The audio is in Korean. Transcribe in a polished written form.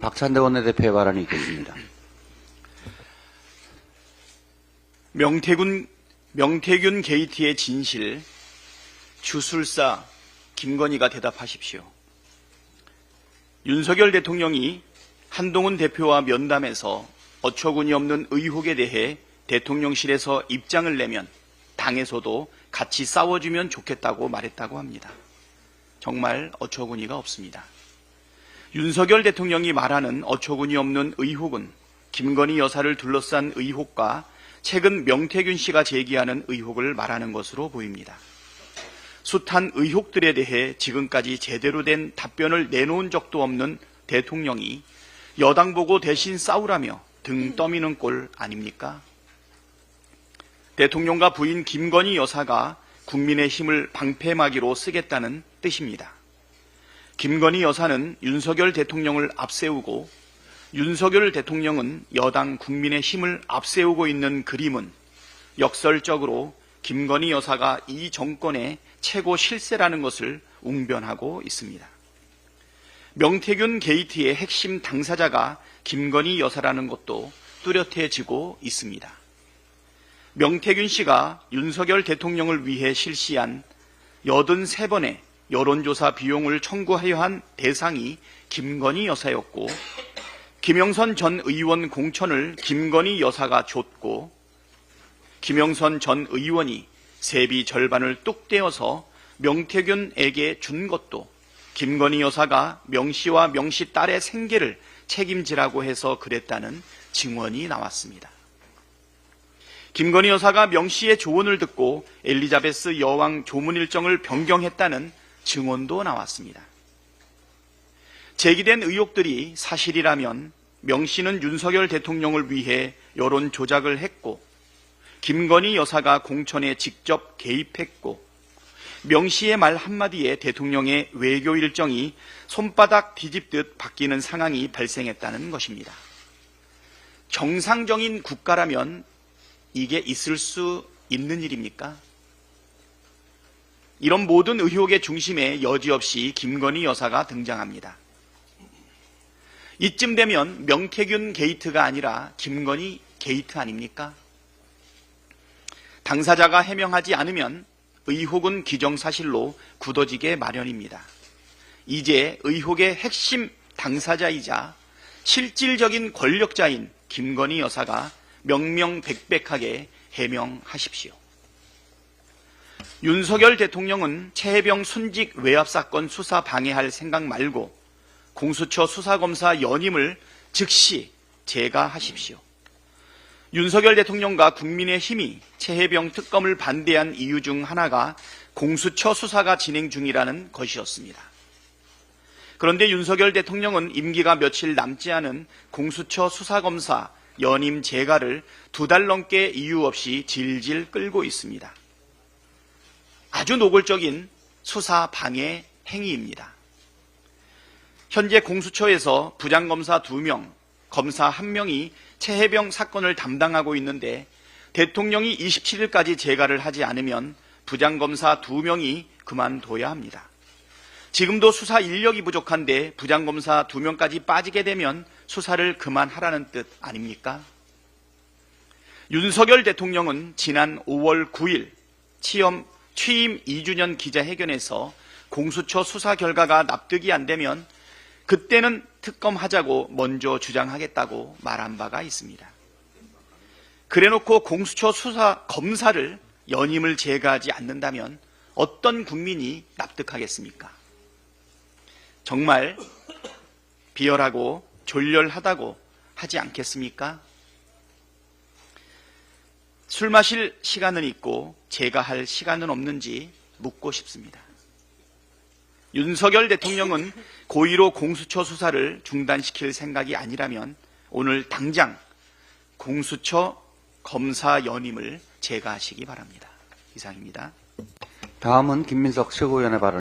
박찬대 원내대표의 발언이 있겠습니다. 명태균 게이트의 진실, 주술사 김건희가 대답하십시오. 윤석열 대통령이 한동훈 대표와 면담에서 어처구니 없는 의혹에 대해 대통령실에서 입장을 내면 당에서도 같이 싸워주면 좋겠다고 말했다고 합니다. 정말 어처구니가 없습니다. 윤석열 대통령이 말하는 어처구니 없는 의혹은 김건희 여사를 둘러싼 의혹과 최근 명태균 씨가 제기하는 의혹을 말하는 것으로 보입니다. 숱한 의혹들에 대해 지금까지 제대로 된 답변을 내놓은 적도 없는 대통령이 여당 보고 대신 싸우라며 등 떠미는 꼴 아닙니까? 대통령과 부인 김건희 여사가 국민의힘을 방패막이로 쓰겠다는 뜻입니다. 김건희 여사는 윤석열 대통령을 앞세우고 윤석열 대통령은 여당 국민의힘을 앞세우고 있는 그림은 역설적으로 김건희 여사가 이 정권의 최고 실세라는 것을 웅변하고 있습니다. 명태균 게이트의 핵심 당사자가 김건희 여사라는 것도 뚜렷해지고 있습니다. 명태균 씨가 윤석열 대통령을 위해 실시한 83번의 여론조사 비용을 청구하여 한 대상이 김건희 여사였고, 김영선 전 의원 공천을 김건희 여사가 줬고, 김영선 전 의원이 세비 절반을 뚝 떼어서 명태균에게 준 것도 김건희 여사가 명씨와 명씨 딸의 생계를 책임지라고 해서 그랬다는 증언이 나왔습니다. 김건희 여사가 명씨의 조언을 듣고 엘리자베스 여왕 조문 일정을 변경했다는 증언도 나왔습니다. 제기된 의혹들이 사실이라면 명씨는 윤석열 대통령을 위해 여론 조작을 했고, 김건희 여사가 공천에 직접 개입했고, 명씨의 말 한마디에 대통령의 외교 일정이 손바닥 뒤집듯 바뀌는 상황이 발생했다는 것입니다. 정상적인 국가라면 이게 있을 수 있는 일입니까? 이런 모든 의혹의 중심에 여지없이 김건희 여사가 등장합니다. 이쯤 되면 명태균 게이트가 아니라 김건희 게이트 아닙니까? 당사자가 해명하지 않으면 의혹은 기정사실로 굳어지게 마련입니다. 이제 의혹의 핵심 당사자이자 실질적인 권력자인 김건희 여사가 명명백백하게 해명하십시오. 윤석열 대통령은 최혜병 순직 외압 사건 수사 방해할 생각 말고 공수처 수사검사 연임을 즉시 재가하십시오. 윤석열 대통령과 국민의힘이 최혜병 특검을 반대한 이유 중 하나가 공수처 수사가 진행 중이라는 것이었습니다. 그런데 윤석열 대통령은 임기가 며칠 남지 않은 공수처 수사검사 연임 재가를 2달 넘게 이유 없이 질질 끌고 있습니다. 아주 노골적인 수사 방해 행위입니다. 현재 공수처에서 부장검사 2명, 검사 1명이 최혜병 사건을 담당하고 있는데 대통령이 27일까지 재가를 하지 않으면 부장검사 2명이 그만둬야 합니다. 지금도 수사 인력이 부족한데 부장검사 2명까지 빠지게 되면 수사를 그만하라는 뜻 아닙니까? 윤석열 대통령은 지난 5월 9일 취임 2주년 기자회견에서 공수처 수사 결과가 납득이 안 되면 그때는 특검하자고 먼저 주장하겠다고 말한 바가 있습니다. 그래놓고 공수처 수사 검사를 연임을 재가하지 않는다면 어떤 국민이 납득하겠습니까? 정말 비열하고 졸렬하다고 하지 않겠습니까? 술 마실 시간은 있고 재가할 시간은 없는지 묻고 싶습니다. 윤석열 대통령은 고의로 공수처 수사를 중단시킬 생각이 아니라면 오늘 당장 공수처 검사 연임을 재가하시기 바랍니다. 이상입니다. 다음은 김민석 최고위원의 발언.